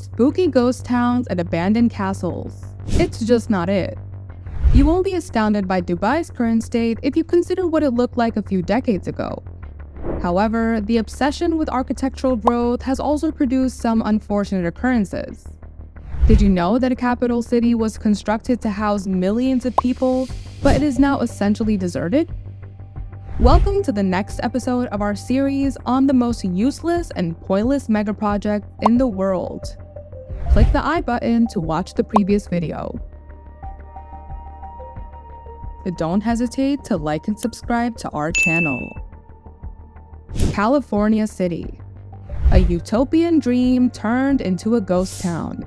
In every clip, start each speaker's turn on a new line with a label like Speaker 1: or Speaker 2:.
Speaker 1: spooky ghost towns and abandoned castles. It's just not it. You won't be astounded by Dubai's current state if you consider what it looked like a few decades ago. However, the obsession with architectural growth has also produced some unfortunate occurrences. Did you know that a capital city was constructed to house millions of people, but it is now essentially deserted? Welcome to the next episode of our series on the most useless and pointless megaproject in the world. Click the I button to watch the previous video. Don't hesitate to like and subscribe to our channel. California City. A utopian dream turned into a ghost town.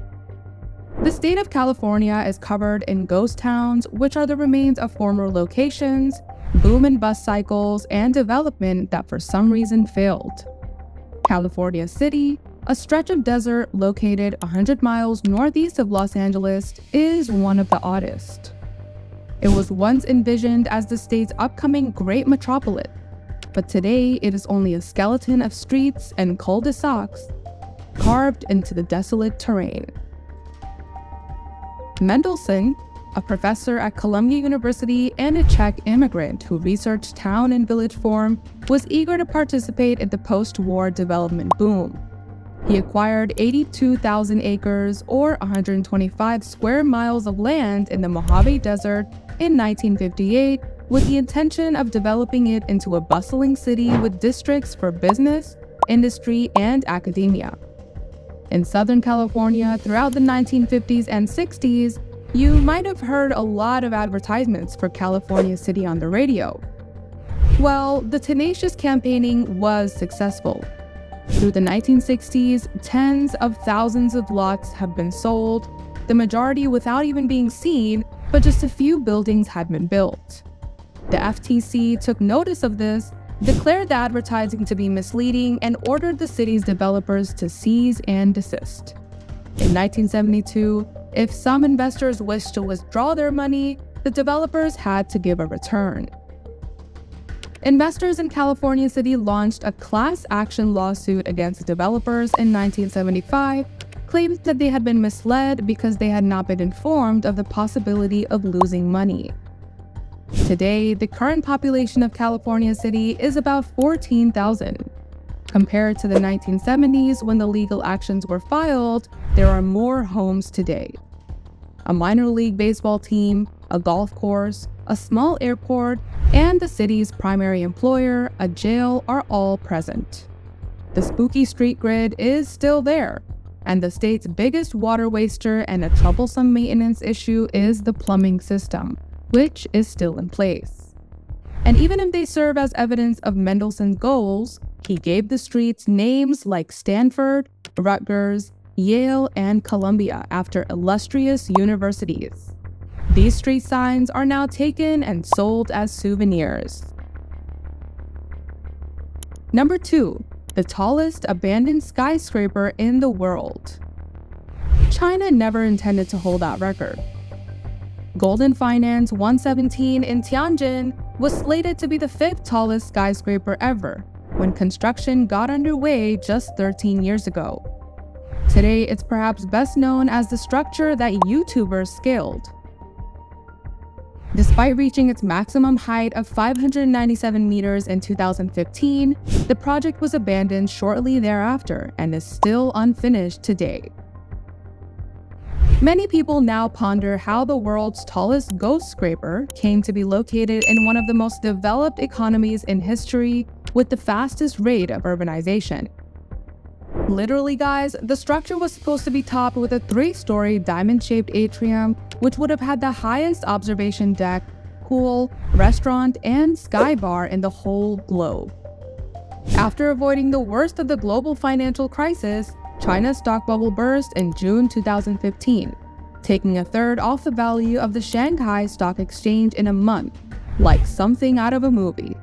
Speaker 1: The state of California is covered in ghost towns, which are the remains of former locations, boom and bust cycles, and development that for some reason failed. California City, a stretch of desert located 100 miles northeast of Los Angeles, is one of the oddest. It was once envisioned as the state's upcoming great metropolis, but today it is only a skeleton of streets and cul-de-sacs carved into the desolate terrain. Mendelssohn, a professor at Columbia University and a Czech immigrant who researched town and village form, was eager to participate in the post-war development boom. He acquired 82,000 acres or 125 square miles of land in the Mojave Desert in 1958 with the intention of developing it into a bustling city with districts for business, industry, and academia. In Southern California, throughout the 1950s and 60s, you might have heard a lot of advertisements for California City on the radio. Well, the tenacious campaigning was successful. Through the 1960s, tens of thousands of lots have been sold, the majority without even being seen, but just a few buildings had been built. The FTC took notice of this, declared the advertising to be misleading, and ordered the city's developers to cease and desist. In 1972, if some investors wished to withdraw their money, the developers had to give a return. Investors in California City launched a class action lawsuit against the developers in 1975, claiming that they had been misled because they had not been informed of the possibility of losing money. Today, the current population of California City is about 14,000. Compared to the 1970s when the legal actions were filed, there are more homes today. A minor league baseball team, a golf course, a small airport, and the city's primary employer, a jail, are all present. The spooky street grid is still there, and the state's biggest water waster and a troublesome maintenance issue is the plumbing system, which is still in place. And even if they serve as evidence of Mendelssohn's goals, he gave the streets names like Stanford, Rutgers, Yale, and Columbia after illustrious universities. These street signs are now taken and sold as souvenirs. Number 2. The tallest abandoned skyscraper in the world. China never intended to hold that record. Golden Finance 117 in Tianjin was slated to be the 5th tallest skyscraper ever when construction got underway just 13 years ago. Today, it's perhaps best known as the structure that YouTubers scaled. Despite reaching its maximum height of 597 meters in 2015, the project was abandoned shortly thereafter and is still unfinished today. Many people now ponder how the world's tallest ghost scraper came to be located in one of the most developed economies in history with the fastest rate of urbanization. Literally, guys, the structure was supposed to be topped with a 3-story diamond-shaped atrium, which would have had the highest observation deck, pool, restaurant, and sky bar in the whole globe. After avoiding the worst of the global financial crisis, China's stock bubble burst in June 2015, taking a third off the value of the Shanghai Stock Exchange in a month, like something out of a movie.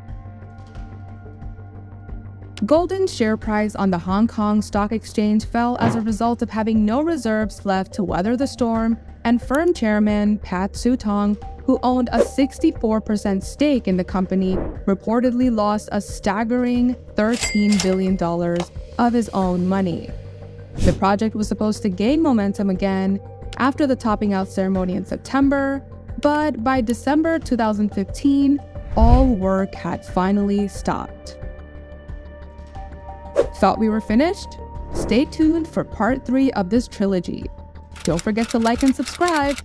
Speaker 1: Golden's share price on the Hong Kong Stock Exchange fell as a result of having no reserves left to weather the storm, and firm chairman Pat Sutong, who owned a 64% stake in the company, reportedly lost a staggering $13 billion of his own money. The project was supposed to gain momentum again after the topping out ceremony in September, but by December 2015, all work had finally stopped. Thought we were finished? Stay tuned for part 3 of this trilogy. Don't forget to like and subscribe,